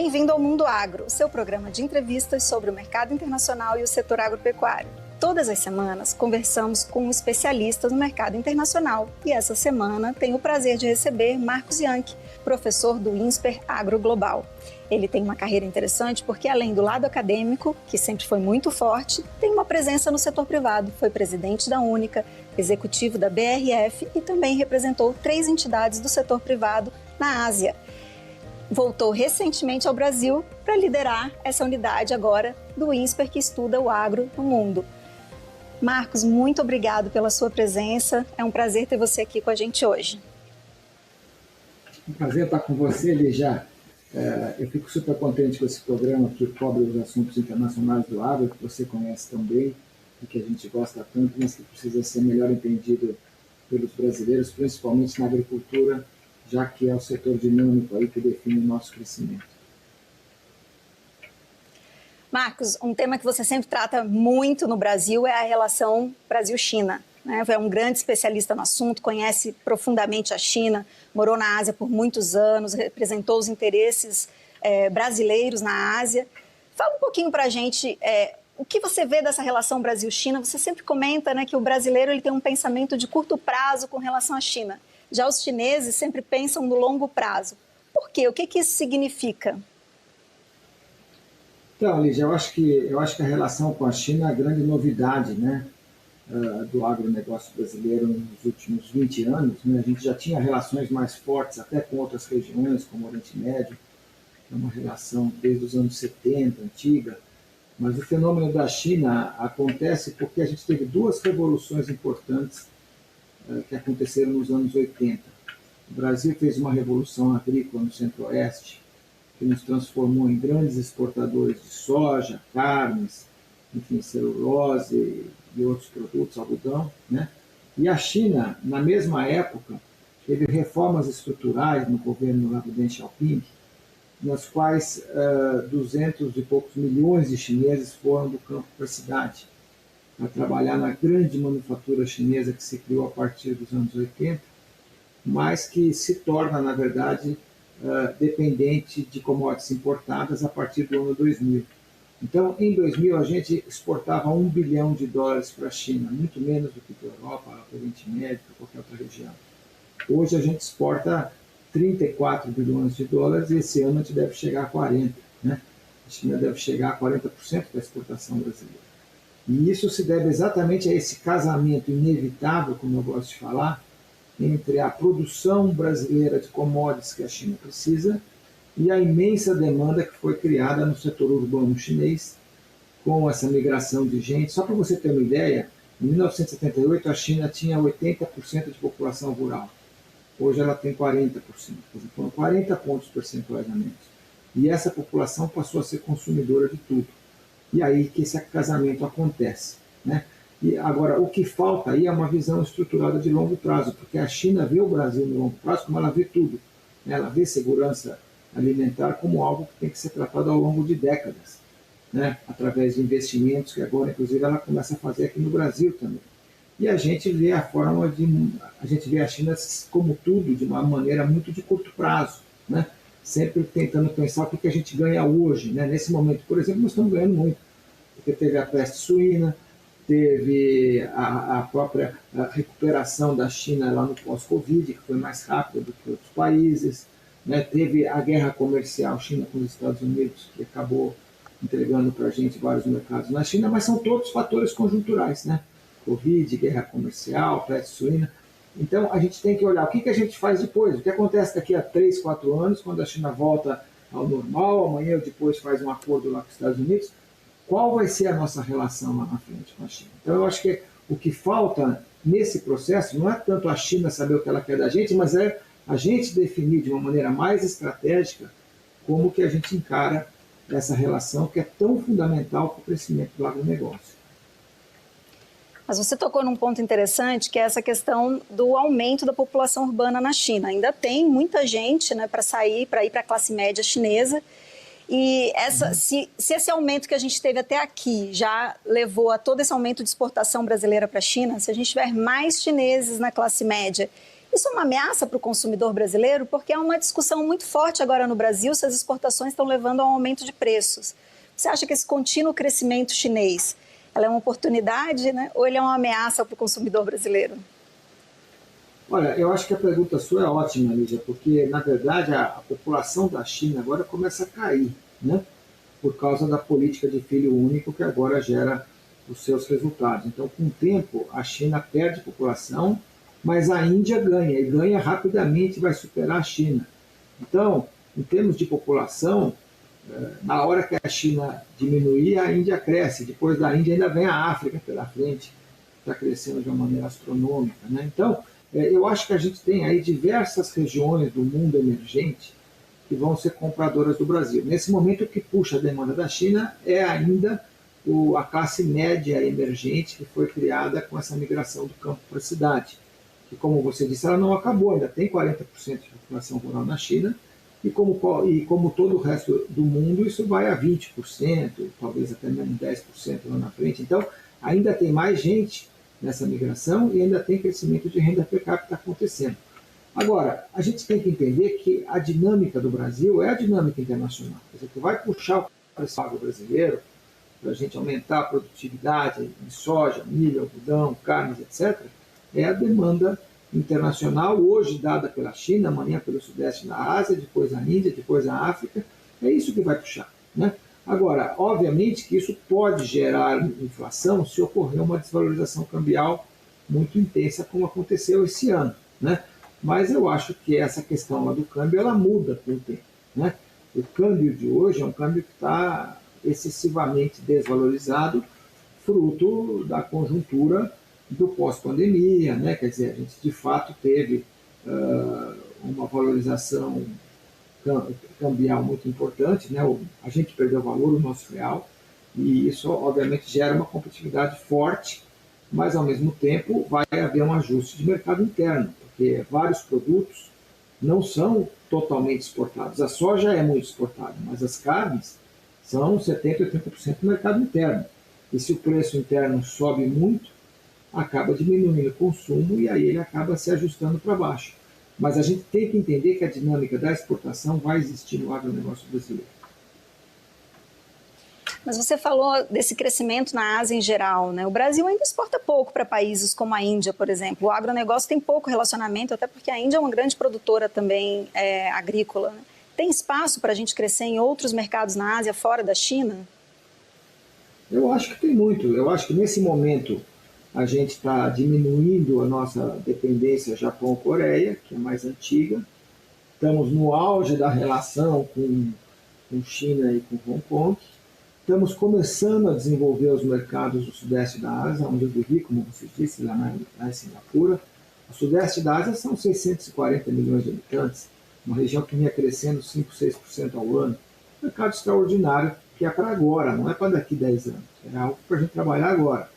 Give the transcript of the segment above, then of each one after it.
Bem-vindo ao Mundo Agro, o seu programa de entrevistas sobre o mercado internacional e o setor agropecuário. Todas as semanas conversamos com especialistas no mercado internacional e essa semana tenho o prazer de receber Marcos Yancke, professor do INSPER Agro Global. Ele tem uma carreira interessante porque, além do lado acadêmico, que sempre foi muito forte, tem uma presença no setor privado. Foi presidente da Única, executivo da BRF e também representou 3 entidades do setor privado na Ásia. Voltou recentemente ao Brasil para liderar essa unidade agora do INSPER, que estuda o agro no mundo. Marcos, muito obrigado pela sua presença. É um prazer ter você aqui com a gente hoje. Um prazer estar com você, Lígia. Eu fico super contente com esse programa que cobre os assuntos internacionais do agro, que você conhece tão bem e que a gente gosta tanto, mas que precisa ser melhor entendido pelos brasileiros, principalmente na agricultura, já que é o setor dinâmico aí que define o nosso crescimento. Marcos, um tema que você sempre trata muito no Brasil é a relação Brasil-China. É um grande especialista no assunto, conhece profundamente a China, morou na Ásia por muitos anos, representou os interesses brasileiros na Ásia. Fala um pouquinho para a gente o que você vê dessa relação Brasil-China. Você sempre comenta, né, que o brasileiro ele tem um pensamento de curto prazo com relação à China. Já os chineses sempre pensam no longo prazo. Por quê? O que isso significa? Então, Lígia, eu acho que a relação com a China é a grande novidade, né, do agronegócio brasileiro nos últimos 20 anos. Né? A gente já tinha relações mais fortes até com outras regiões, como o Oriente Médio, que é uma relação desde os anos 70, antiga. Mas o fenômeno da China acontece porque a gente teve 2 revoluções importantes que aconteceram nos anos 80. O Brasil fez uma revolução agrícola no Centro-Oeste, que nos transformou em grandes exportadores de soja, carnes, enfim, celulose e outros produtos, algodão, né? E a China, na mesma época, teve reformas estruturais no governo lá do Deng Xiaoping, nas quais 200 e poucos milhões de chineses foram do campo para a cidade, para trabalhar na grande manufatura chinesa que se criou a partir dos anos 80, mas que se torna, na verdade, dependente de commodities importadas a partir do ano 2000. Então, em 2000, a gente exportava $1 bilhão para a China, muito menos do que para a Europa, para o Oriente Médio, para qualquer outra região. Hoje a gente exporta $34 bilhões e esse ano a gente deve chegar a 40%. Né? A China deve chegar a 40% da exportação brasileira. E isso se deve exatamente a esse casamento inevitável, como eu gosto de falar, entre a produção brasileira de commodities que a China precisa e a imensa demanda que foi criada no setor urbano chinês com essa migração de gente. Só para você ter uma ideia, em 1978 a China tinha 80% de população rural. Hoje ela tem 40%, foram 40 pontos percentuais a menos. E essa população passou a ser consumidora de tudo. E aí que esse casamento acontece, né? E agora, o que falta aí é uma visão estruturada de longo prazo, porque a China vê o Brasil no longo prazo como ela vê tudo. Ela vê segurança alimentar como algo que tem que ser tratado ao longo de décadas, né? Através de investimentos que agora, inclusive, ela começa a fazer aqui no Brasil também. E a gente vê a gente vê a China como tudo de uma maneira muito de curto prazo, né? Sempre tentando pensar o que a gente ganha hoje, né? Nesse momento, por exemplo, nós estamos ganhando muito, porque teve a peste suína, teve a própria recuperação da China lá no pós-Covid, que foi mais rápida do que outros países, né? Teve a guerra comercial China com os Estados Unidos, que acabou entregando para a gente vários mercados na China, mas são todos fatores conjunturais, né? Covid, guerra comercial, peste suína. Então, a gente tem que olhar o que a gente faz depois, o que acontece daqui a 3, 4 anos, quando a China volta ao normal, amanhã ou depois faz um acordo lá com os Estados Unidos, qual vai ser a nossa relação lá na frente com a China. Então, eu acho que o que falta nesse processo não é tanto a China saber o que ela quer da gente, mas é a gente definir de uma maneira mais estratégica como que a gente encara essa relação que é tão fundamental para o crescimento do agronegócio. Mas você tocou num ponto interessante, que é essa questão do aumento da população urbana na China. Ainda tem muita gente, né, para ir para a classe média chinesa. E se esse aumento que a gente teve até aqui já levou a todo esse aumento de exportação brasileira para a China, se a gente tiver mais chineses na classe média Isso é uma ameaça para o consumidor brasileiro, porque é uma discussão muito forte agora no Brasil se as exportações estão levando a um aumento de preços. Você acha que esse contínuo crescimento chinês, ela é uma oportunidade, né? Ou ele é uma ameaça para o consumidor brasileiro? Olha, eu acho que a pergunta sua é ótima, Lígia, porque, na verdade, a população da China agora começa a cair, né? Por causa da política de filho único que agora gera os seus resultados. Então, com o tempo, a China perde população, mas a Índia ganha, e ganha rapidamente, vai superar a China. Então, em termos de população, na hora que a China diminuir, a Índia cresce. Depois da Índia ainda vem a África pela frente, está crescendo de uma maneira astronômica, né? Então, eu acho que a gente tem aí diversas regiões do mundo emergente que vão ser compradoras do Brasil. Nesse momento, o que puxa a demanda da China é ainda a classe média emergente que foi criada com essa migração do campo para a cidade. Que, como você disse, ela não acabou, ainda tem 40% de população rural na China, e como todo o resto do mundo, isso vai a 20%, talvez até menos 10% lá na frente. Então, ainda tem mais gente nessa migração e ainda tem crescimento de renda per capita acontecendo. Agora, a gente tem que entender que a dinâmica do Brasil é a dinâmica internacional. Quer dizer, que vai puxar o preço agro brasileiro para a gente aumentar a produtividade em soja, milho, algodão, carnes, etc., é a demanda internacional, hoje dada pela China, amanhã pelo Sudeste da Ásia, depois a Índia, depois a África. É isso que vai puxar, né? Agora, obviamente que isso pode gerar inflação se ocorrer uma desvalorização cambial muito intensa, como aconteceu esse ano, né? Mas eu acho que essa questão lá do câmbio, ela muda com o tempo, né? O câmbio de hoje é um câmbio que está excessivamente desvalorizado, fruto da conjuntura do pós-pandemia, né? Quer dizer, a gente de fato teve uma valorização cambial muito importante, né? A gente perdeu valor, o nosso real, e isso obviamente gera uma competitividade forte, mas ao mesmo tempo vai haver um ajuste de mercado interno, porque vários produtos não são totalmente exportados. A soja é muito exportada, mas as carnes são 70%, 80% do mercado interno. E se o preço interno sobe muito, acaba diminuindo o consumo e aí ele acaba se ajustando para baixo. Mas a gente tem que entender que a dinâmica da exportação vai existir no agronegócio brasileiro. Mas você falou desse crescimento na Ásia em geral, né? O Brasil ainda exporta pouco para países como a Índia, por exemplo. O agronegócio tem pouco relacionamento, até porque a Índia é uma grande produtora também agrícola, né? Tem espaço para a gente crescer em outros mercados na Ásia, fora da China? Eu acho que tem muito. Eu acho que nesse momento a gente está diminuindo a nossa dependência Japão-Coreia, que é mais antiga. Estamos no auge da relação com China e com Hong Kong. Estamos começando a desenvolver os mercados do Sudeste da Ásia, onde eu vivi, como você disse, lá em Singapura. O Sudeste da Ásia são 640 milhões de habitantes, uma região que vinha crescendo 5%, 6% ao ano. Um mercado extraordinário, que é para agora, não é para daqui 10 anos. É algo para a gente trabalhar agora.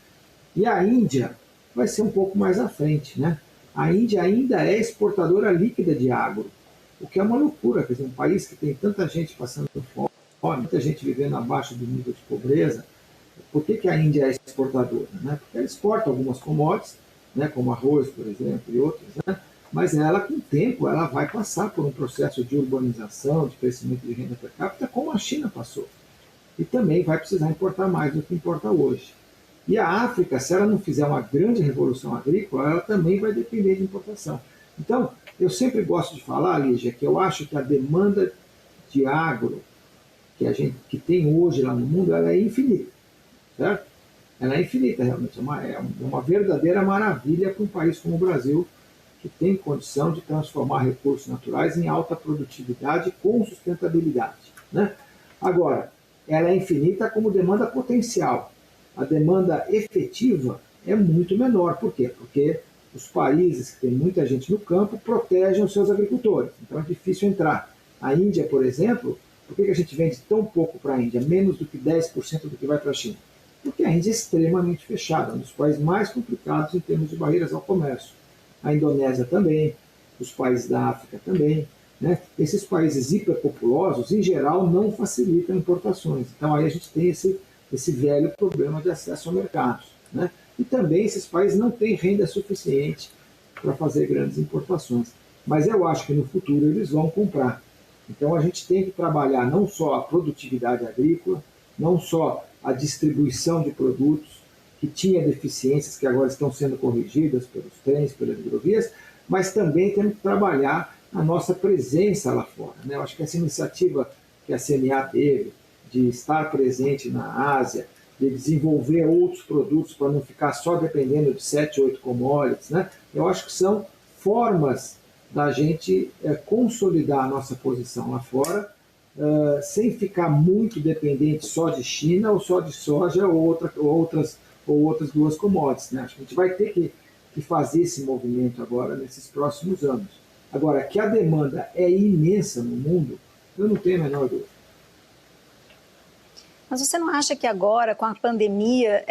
E a Índia vai ser um pouco mais à frente, né? A Índia ainda é exportadora líquida de agro, o que é uma loucura. Quer dizer, um país que tem tanta gente passando fome, muita gente vivendo abaixo do nível de pobreza. Por que a Índia é exportadora? Né? Porque ela exporta algumas commodities, né, como arroz, por exemplo, e outras, né? Mas ela, com o tempo, ela vai passar por um processo de urbanização, de crescimento de renda per capita, como a China passou. E também vai precisar importar mais do que importa hoje. E a África, se ela não fizer uma grande revolução agrícola, ela também vai depender de importação. Então, eu sempre gosto de falar, Lígia, que eu acho que a demanda de agro que tem hoje lá no mundo, ela é infinita, certo? Ela é infinita, realmente. É uma verdadeira maravilha para um país como o Brasil, que tem condição de transformar recursos naturais em alta produtividade com sustentabilidade, né? Agora, ela é infinita como demanda potencial. A demanda efetiva é muito menor. Por quê? Porque os países que têm muita gente no campo protegem os seus agricultores. Então é difícil entrar. A Índia, por exemplo, por que a gente vende tão pouco para a Índia? Menos do que 10% do que vai para a China. Porque a Índia é extremamente fechada, um dos países mais complicados em termos de barreiras ao comércio. A Indonésia também, os países da África também, né? Esses países hiperpopulosos, em geral, não facilitam importações. Então aí a gente tem esse velho problema de acesso a mercados, né? E também esses países não têm renda suficiente para fazer grandes importações. Mas eu acho que no futuro eles vão comprar. Então a gente tem que trabalhar não só a produtividade agrícola, não só a distribuição de produtos, que tinha deficiências que agora estão sendo corrigidas pelos trens, pelas hidrovias, mas também temos que trabalhar a nossa presença lá fora, né? Eu acho que essa iniciativa que a CNA teve, de estar presente na Ásia, de desenvolver outros produtos para não ficar só dependendo de 7, 8 commodities, né? Eu acho que são formas da gente consolidar a nossa posição lá fora, sem ficar muito dependente só de China ou só de soja ou outras duas commodities, né? Acho que a gente vai ter que fazer esse movimento agora nesses próximos anos. Agora, que a demanda é imensa no mundo, eu não tenho a menor dúvida. Mas você não acha que agora, com a pandemia,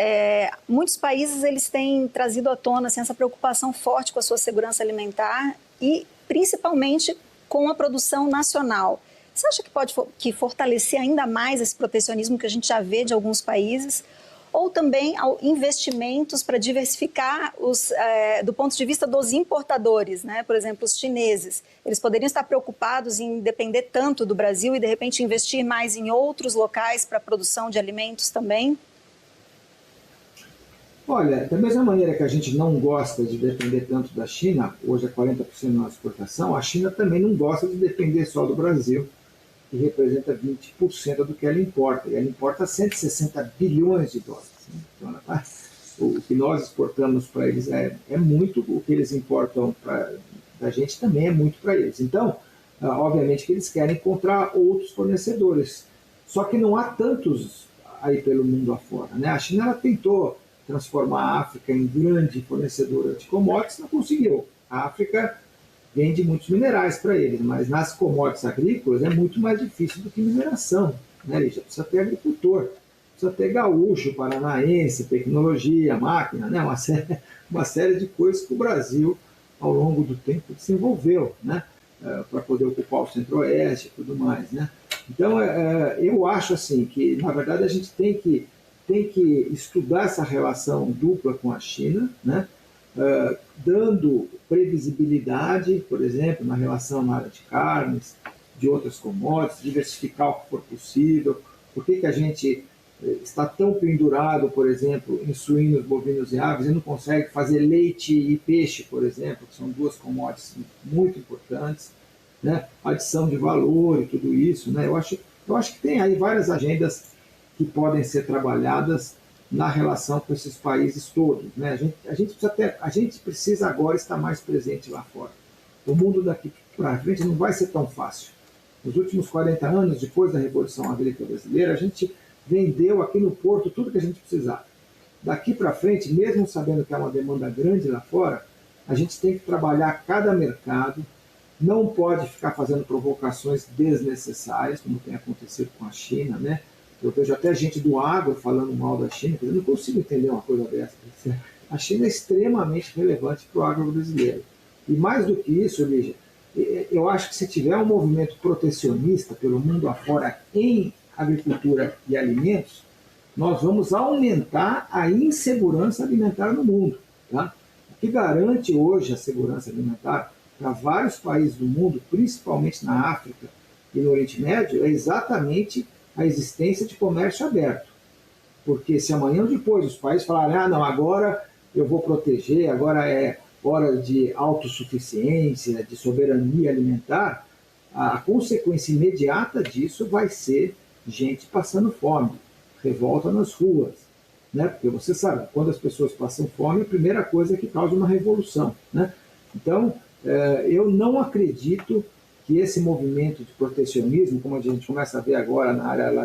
muitos países eles têm trazido à tona assim, essa preocupação forte com a sua segurança alimentar e principalmente com a produção nacional? Você acha que pode fortalecer ainda mais esse protecionismo que a gente já vê de alguns países? Ou também investimentos para diversificar do ponto de vista dos importadores, né? Por exemplo, os chineses, eles poderiam estar preocupados em depender tanto do Brasil e, de repente, investir mais em outros locais para a produção de alimentos também? Olha, da mesma maneira que a gente não gosta de depender tanto da China, hoje é 40% da nossa exportação, a China também não gosta de depender só do Brasil, que representa 20% do que ela importa. E ela importa 160 bilhões de dólares. Né? Então, o que nós exportamos para eles é muito, o que eles importam da gente também é muito para eles. Então, obviamente que eles querem encontrar outros fornecedores. Só que não há tantos aí pelo mundo afora. Né? A China ela tentou transformar a África em grande fornecedora de commodities, não conseguiu. A África vende muitos minerais para eles, mas nas commodities agrícolas é muito mais difícil do que mineração, né? Já precisa ter agricultor, precisa ter gaúcho, paranaense, tecnologia, máquina, né? Uma série de coisas que o Brasil, ao longo do tempo, desenvolveu, né? Para poder ocupar o centro-oeste e tudo mais, né? Então, eu acho assim que, na verdade, a gente tem que estudar essa relação dupla com a China, né? Dando previsibilidade, por exemplo, na relação na área de carnes, de outras commodities, diversificar o que for possível. Por que a gente está tão pendurado, por exemplo, em suínos, bovinos e aves e não consegue fazer leite e peixe, por exemplo, que são duas commodities muito importantes, né? Adição de valor e tudo isso, né? Eu acho que tem aí várias agendas que podem ser trabalhadas na relação com esses países todos, né? A gente precisa agora estar mais presente lá fora. O mundo daqui para frente não vai ser tão fácil. Nos últimos 40 anos, depois da Revolução Agrícola Brasileira, a gente vendeu aqui no Porto tudo que a gente precisava. Daqui para frente, mesmo sabendo que há uma demanda grande lá fora, a gente tem que trabalhar cada mercado, não pode ficar fazendo provocações desnecessárias, como tem acontecido com a China, né? Eu vejo até gente do agro falando mal da China, eu não consigo entender uma coisa dessa. A China é extremamente relevante para o agro brasileiro. E mais do que isso, Lígia, eu acho que se tiver um movimento protecionista pelo mundo afora em agricultura e alimentos, nós vamos aumentar a insegurança alimentar no mundo. Tá? O que garante hoje a segurança alimentar para vários países do mundo, principalmente na África e no Oriente Médio, é exatamente a existência de comércio aberto. Porque se amanhã ou depois os países falarem, não, agora eu vou proteger, agora é hora de autossuficiência, de soberania alimentar, a consequência imediata disso vai ser gente passando fome, revolta nas ruas. Né? Porque você sabe, quando as pessoas passam fome, a primeira coisa é que causa uma revolução. Né? Então, eu não acredito que esse movimento de protecionismo, como a gente começa a ver agora na área lá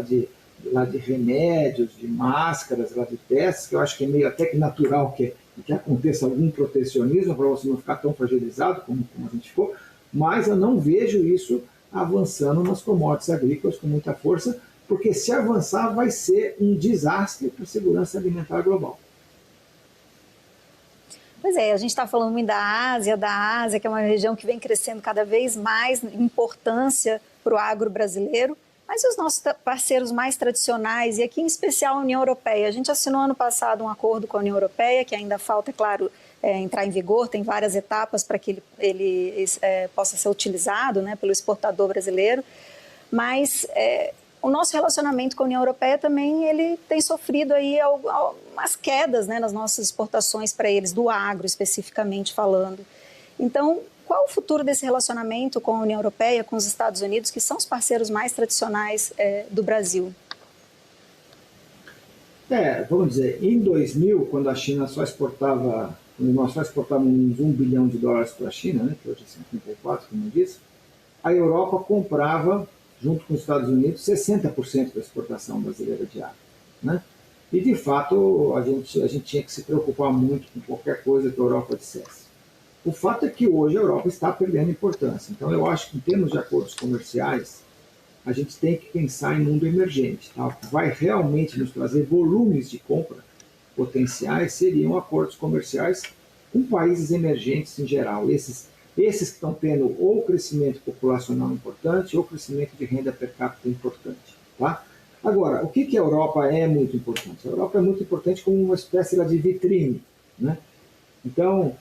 de remédios, de máscaras, lá de testes, que eu acho que é meio até que natural que aconteça algum protecionismo para você não ficar tão fragilizado como a gente ficou, mas eu não vejo isso avançando nas commodities agrícolas com muita força, porque se avançar vai ser um desastre para a segurança alimentar global. Pois é, a gente está falando muito da Ásia, que é uma região que vem crescendo cada vez mais em importância para o agro brasileiro, Mas e os nossos parceiros mais tradicionais, e aqui em especial a União Europeia? A gente assinou ano passado um acordo com a União Europeia, que ainda falta, é claro, entrar em vigor, tem várias etapas para que ele possa ser utilizado, né, pelo exportador brasileiro, mas o nosso relacionamento com a União Europeia também ele tem sofrido aí algumas quedas, né, nas nossas exportações para eles, do agro especificamente falando. Então, qual o futuro desse relacionamento com a União Europeia, com os Estados Unidos, que são os parceiros mais tradicionais do Brasil? Vamos dizer, em 2000, quando a China só exportava, nós só exportávamos $1 bilhão para a China, né, que hoje é 54, como eu disse, a Europa comprava, junto com os Estados Unidos, 60% da exportação brasileira de água, né? E, de fato, a gente tinha que se preocupar muito com qualquer coisa que a Europa dissesse. O fato é que hoje a Europa está perdendo importância. Então, eu acho que, em termos de acordos comerciais, a gente tem que pensar em mundo emergente. Tá? O que vai realmente nos trazer volumes de compra potenciais seriam acordos comerciais com países emergentes em geral. Esses que estão tendo ou crescimento populacional importante ou crescimento de renda per capita importante. Tá? Agora, o que a Europa é muito importante? A Europa é muito importante como uma espécie de vitrine. Né? Então,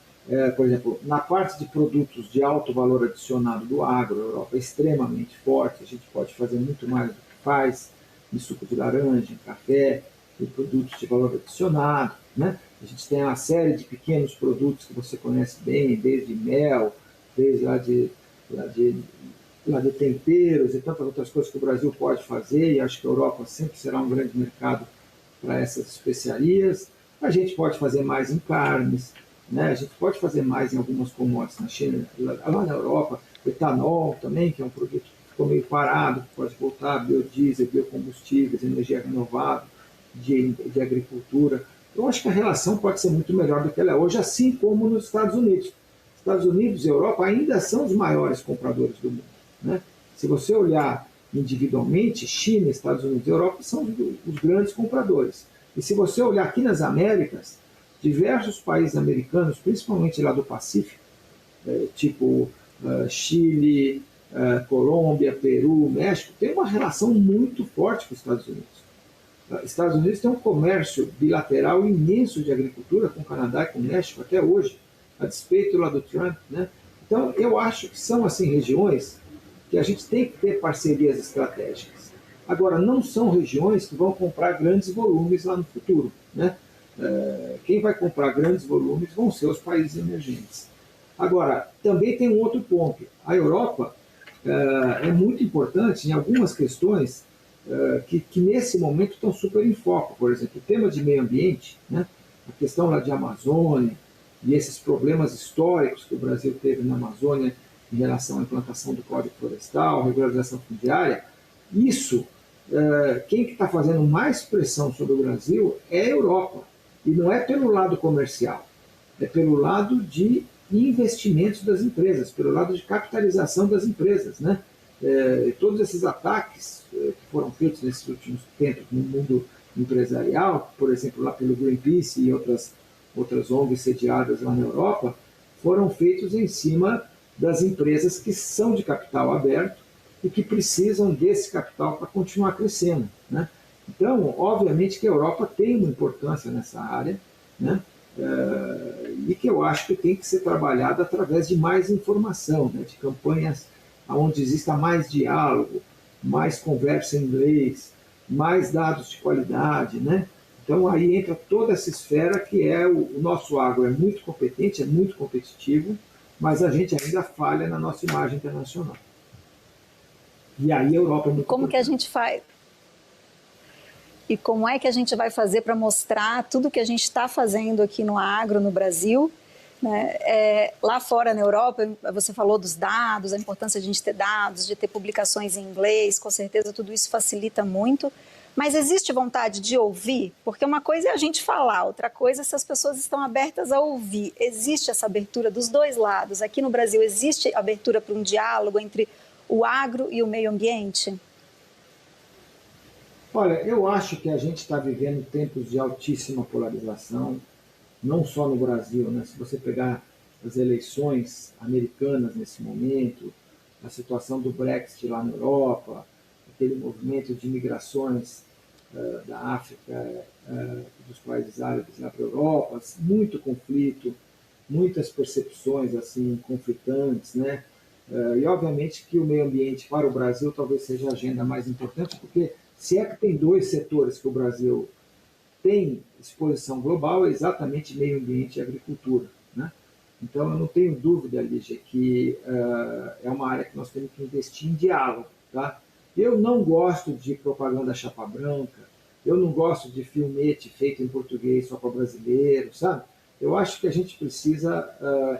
por exemplo, na parte de produtos de alto valor adicionado do agro, a Europa é extremamente forte, a gente pode fazer muito mais do que faz em suco de laranja, em café, em produtos de valor adicionado. Né? A gente tem uma série de pequenos produtos que você conhece bem, desde mel, desde lá de temperos e tantas outras coisas que o Brasil pode fazer, e acho que a Europa sempre será um grande mercado para essas especiarias. A gente pode fazer mais em carnes, né? A gente pode fazer mais em algumas commodities na China, lá na Europa, etanol também, que é um produto que ficou meio parado, que pode voltar, biodiesel, biocombustíveis, energia renovável, de agricultura. Eu acho que a relação pode ser muito melhor do que ela é hoje, assim como nos Estados Unidos. Estados Unidos e Europa ainda são os maiores compradores do mundo. Né? Se você olhar individualmente, China, Estados Unidos e Europa são os grandes compradores. E se você olhar aqui nas Américas, diversos países americanos, principalmente lá do Pacífico, tipo Chile, Colômbia, Peru, México, tem uma relação muito forte com os Estados Unidos. Estados Unidos tem um comércio bilateral imenso de agricultura com o Canadá e com o México até hoje, a despeito lá do Trump. Né? Então, eu acho que são assim regiões que a gente tem que ter parcerias estratégicas. Agora, não são regiões que vão comprar grandes volumes lá no futuro. Né? Quem vai comprar grandes volumes vão ser os países emergentes. Agora, também tem um outro ponto. A Europa é muito importante em algumas questões que nesse momento estão super em foco. Por exemplo, o tema de meio ambiente, né? A questão lá de Amazônia e esses problemas históricos que o Brasil teve na Amazônia em relação à implantação do Código Florestal, regularização fundiária, isso, quem que está fazendo mais pressão sobre o Brasil é a Europa. E não é pelo lado comercial, é pelo lado de investimentos das empresas, pelo lado de capitalização das empresas. Né? Todos esses ataques que foram feitos nesses últimos tempos no mundo empresarial, por exemplo, lá pelo Greenpeace e outras ONGs sediadas lá na Europa, foram feitos em cima das empresas que são de capital aberto e que precisam desse capital para continuar crescendo. Né? Então, obviamente que a Europa tem uma importância nessa área, né? E que eu acho que tem que ser trabalhada através de mais informação, né? De campanhas onde exista mais diálogo, mais conversa em inglês, mais dados de qualidade. Né? Então, aí entra toda essa esfera que é o nosso agro é muito competente, é muito competitivo, mas a gente ainda falha na nossa imagem internacional. E aí a Europa é muito Como que a gente faz? E como é que a gente vai fazer para mostrar tudo que a gente está fazendo aqui no agro, no Brasil? Né? Lá fora na Europa, você falou dos dados, a importância de a gente ter dados, de ter publicações em inglês, com certeza tudo isso facilita muito. Mas existe vontade de ouvir? Porque uma coisa é a gente falar, outra coisa é se as pessoas estão abertas a ouvir. Existe essa abertura dos dois lados? Aqui no Brasil existe abertura para um diálogo entre o agro e o meio ambiente? Olha, eu acho que a gente está vivendo tempos de altíssima polarização, não só no Brasil. Né? Se você pegar as eleições americanas nesse momento, a situação do Brexit lá na Europa, a aquele movimento de migrações da África, dos países árabes lá para a Europa, muito conflito, muitas percepções assim conflitantes, né? E obviamente que o meio ambiente para o Brasil talvez seja a agenda mais importante, porque se é que tem dois setores que o Brasil tem exposição global, é exatamente meio ambiente e agricultura, né? Então eu não tenho dúvida, Lígia, que é uma área que nós temos que investir em diálogo, tá? Eu não gosto de propaganda chapa branca, eu não gosto de filmete feito em português só para brasileiro, sabe? Eu acho que a gente precisa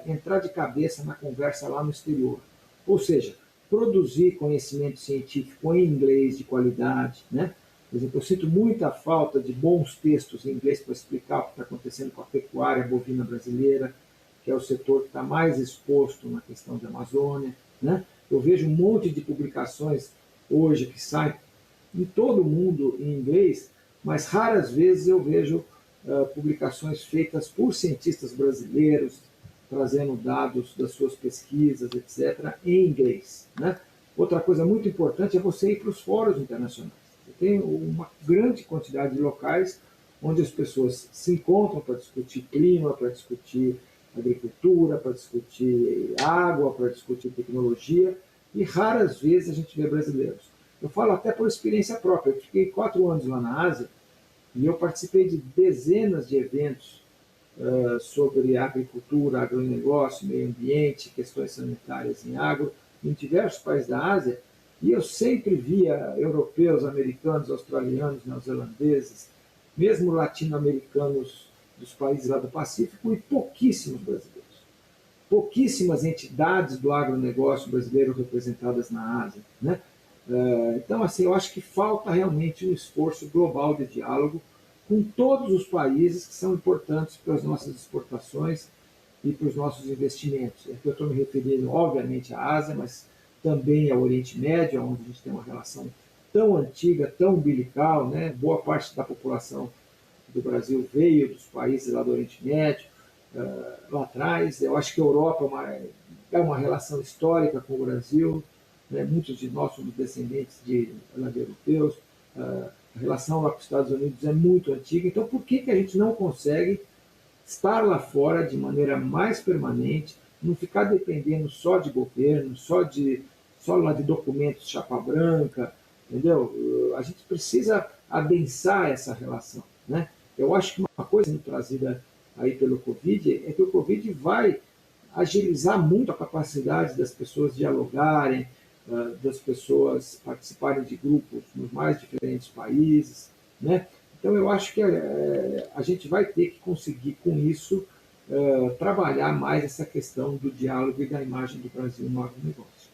entrar de cabeça na conversa lá no exterior. Ou seja, produzir conhecimento científico em inglês de qualidade, né? Por exemplo, eu sinto muita falta de bons textos em inglês para explicar o que está acontecendo com a pecuária bovina brasileira, que é o setor que está mais exposto na questão da Amazônia, né? Eu vejo um monte de publicações hoje que saem em todo o mundo em inglês, mas raras vezes eu vejo publicações feitas por cientistas brasileiros, trazendo dados das suas pesquisas, etc., em inglês, né? Outra coisa muito importante é você ir para os fóruns internacionais. Tem uma grande quantidade de locais onde as pessoas se encontram para discutir clima, para discutir agricultura, para discutir água, para discutir tecnologia, e raras vezes a gente vê brasileiros. Eu falo até por experiência própria. Eu fiquei 4 anos lá na Ásia e eu participei de dezenas de eventos sobre agricultura, agronegócio, meio ambiente, questões sanitárias em agro, em diversos países da Ásia, e eu sempre via europeus, americanos, australianos, neozelandeses, mesmo latino-americanos dos países lá do Pacífico, e pouquíssimos brasileiros. Pouquíssimas entidades do agronegócio brasileiro representadas na Ásia, né? Então, assim, eu acho que falta realmente um esforço global de diálogo com todos os países que são importantes para as nossas exportações e para os nossos investimentos. Aqui eu estou me referindo, obviamente, à Ásia, mas também ao Oriente Médio, onde a gente tem uma relação tão antiga, tão umbilical, né? Boa parte da população do Brasil veio dos países lá do Oriente Médio, lá atrás. Eu acho que a Europa é uma relação histórica com o Brasil, né? Muitos de nós somos descendentes de europeus, a relação lá com os Estados Unidos é muito antiga, então por que a gente não consegue estar lá fora de maneira mais permanente, não ficar dependendo só de governo, só lá de documentos chapa branca, entendeu? A gente precisa adensar essa relação, né? Eu acho que uma coisa trazida aí pelo Covid é que o Covid vai agilizar muito a capacidade das pessoas dialogarem, das pessoas participarem de grupos nos mais diferentes países, né? Então eu acho que a gente vai ter que conseguir com isso trabalhar mais essa questão do diálogo e da imagem do Brasil no agronegócio.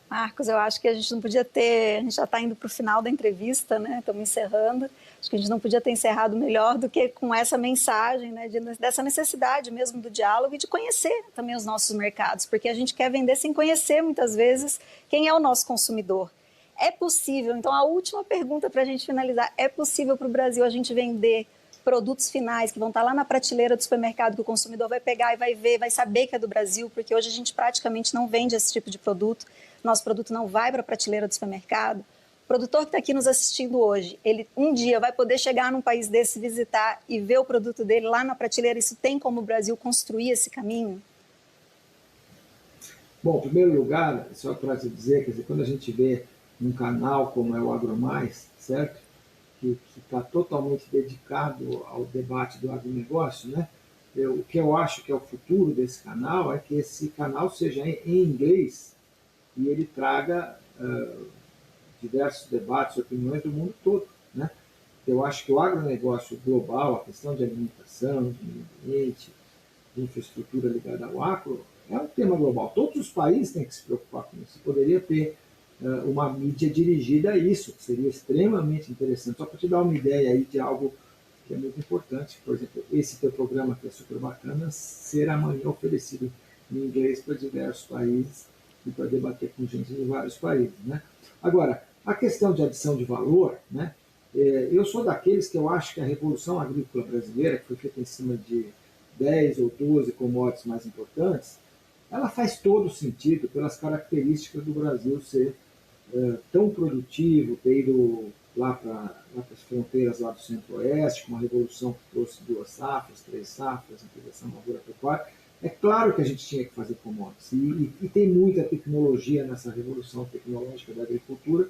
Marcos, eu acho que a gente não podia ter, a gente já está indo para o final da entrevista, né? Estamos encerrando. Acho que a gente não podia ter encerrado melhor do que com essa mensagem, né? Dessa necessidade mesmo do diálogo e de conhecer também os nossos mercados, porque a gente quer vender sem conhecer muitas vezes quem é o nosso consumidor. É possível, então a última pergunta para a gente finalizar, é possível para o Brasil a gente vender produtos finais que vão estar lá na prateleira do supermercado, que o consumidor vai pegar e vai ver, vai saber que é do Brasil, porque hoje a gente praticamente não vende esse tipo de produto, nosso produto não vai para a prateleira do supermercado. O produtor que está aqui nos assistindo hoje, ele um dia vai poder chegar num país desse, visitar e ver o produto dele lá na prateleira. Isso tem como o Brasil construir esse caminho? Bom, em primeiro lugar, só para dizer, quer dizer, quando a gente vê um canal como é o AgroMais, certo? Que está totalmente dedicado ao debate do agronegócio, né? O que eu acho que é o futuro desse canal é que esse canal seja em inglês e ele traga diversos debates e opiniões do mundo todo, né? Eu acho que o agronegócio global, a questão de alimentação, de meio ambiente, de infraestrutura ligada ao agro, é um tema global. Todos os países têm que se preocupar com isso. Poderia ter uma mídia dirigida a isso, que seria extremamente interessante. Só para te dar uma ideia aí de algo que é muito importante, por exemplo, esse teu programa que é super bacana, ser amanhã oferecido em inglês para diversos países e para debater com gente de vários países, né? Agora, a questão de adição de valor, né? Eu sou daqueles que eu acho que a revolução agrícola brasileira, que foi feita em cima de 10 ou 12 commodities mais importantes, ela faz todo sentido pelas características do Brasil ser tão produtivo, ter ido lá para as fronteiras lá do Centro-Oeste, com uma revolução que trouxe 2 safras, 3 safras, integração lavoura-pecuária. É claro que a gente tinha que fazer commodities, e tem muita tecnologia nessa revolução tecnológica da agricultura,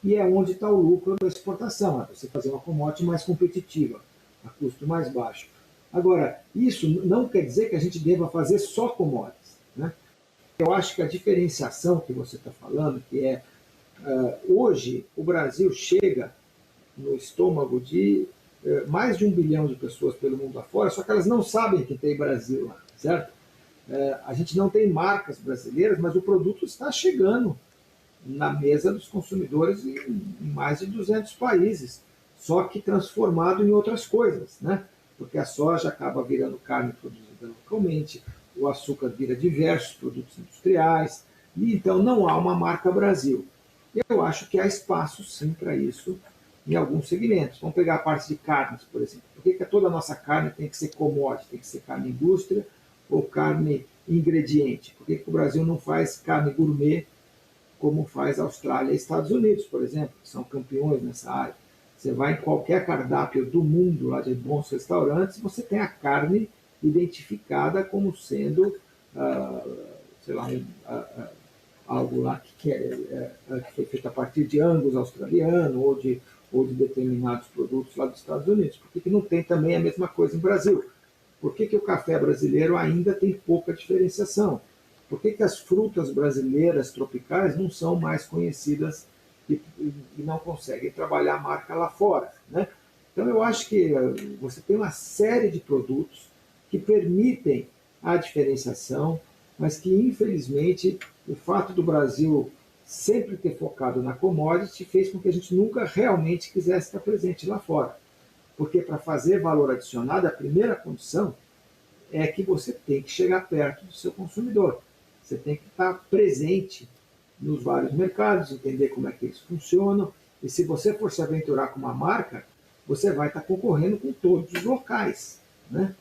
e é onde está o lucro da exportação, é você fazer uma commodity mais competitiva, a custo mais baixo. Agora, isso não quer dizer que a gente deva fazer só commodities, né? Eu acho que a diferenciação que você está falando, que é, hoje o Brasil chega no estômago de mais de 1 bilhão de pessoas pelo mundo afora, só que elas não sabem que tem Brasil lá, certo? A gente não tem marcas brasileiras, mas o produto está chegando na mesa dos consumidores em mais de 200 países, só que transformado em outras coisas, né? Porque a soja acaba virando carne produzida localmente, o açúcar vira diversos produtos industriais, e então não há uma marca Brasil. Eu acho que há espaço, sim, para isso em alguns segmentos. Vamos pegar a parte de carnes, por exemplo. Por que toda a nossa carne tem que ser commodity, tem que ser carne indústria ou carne ingrediente? Por que o Brasil não faz carne gourmet como faz a Austrália e Estados Unidos, por exemplo, que são campeões nessa área? Você vai em qualquer cardápio do mundo, lá de bons restaurantes, você tem a carne identificada como sendo, sei lá, algo lá que foi feito a partir de Angus australiano ou de determinados produtos lá dos Estados Unidos. Por que não tem também a mesma coisa no Brasil? Por que o café brasileiro ainda tem pouca diferenciação? Por que as frutas brasileiras tropicais não são mais conhecidas e não conseguem trabalhar a marca lá fora, né? Então eu acho que você tem uma série de produtos que permitem a diferenciação, mas que infelizmente o fato do Brasil sempre ter focado na commodity fez com que a gente nunca realmente quisesse estar presente lá fora. Porque para fazer valor adicionado, a primeira condição é que você tem que chegar perto do seu consumidor. Você tem que estar presente nos vários mercados, entender como é que eles funcionam, e se você for se aventurar com uma marca, você vai estar concorrendo com todos os locais, né?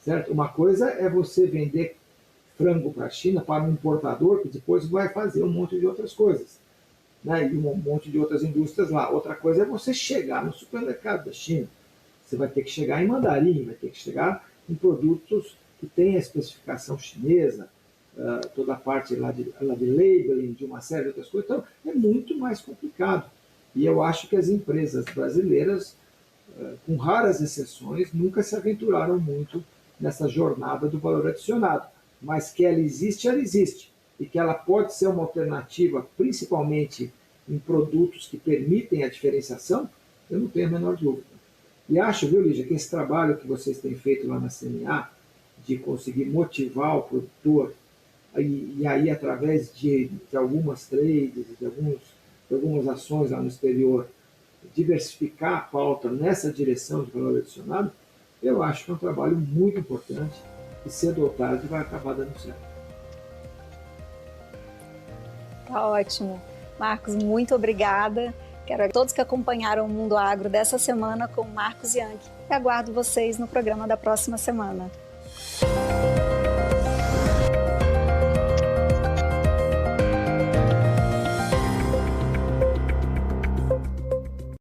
Certo? Uma coisa é você vender frango para a China para um importador que depois vai fazer um monte de outras coisas, né? E um monte de outras indústrias lá. Outra coisa é você chegar no supermercado da China. Você vai ter que chegar em mandarim, vai ter que chegar em produtos que têm a especificação chinesa, toda a parte lá de labeling, de uma série de outras coisas. Então, é muito mais complicado. E eu acho que as empresas brasileiras, com raras exceções, nunca se aventuraram muito nessa jornada do valor adicionado. Mas que ela existe, e que ela pode ser uma alternativa, principalmente em produtos que permitem a diferenciação, eu não tenho a menor dúvida. E acho, viu, Lígia, que esse trabalho que vocês têm feito lá na CNA, de conseguir motivar o produtor, e aí através de algumas trades, de algumas ações lá no exterior, diversificar a pauta nessa direção de valor adicionado, eu acho que é um trabalho muito importante e cedo ou tarde vai acabar dando certo. Tá ótimo. Marcos, muito obrigada. Quero a todos que acompanharam o Mundo Agro dessa semana com Marcos Yankee. E aguardo vocês no programa da próxima semana.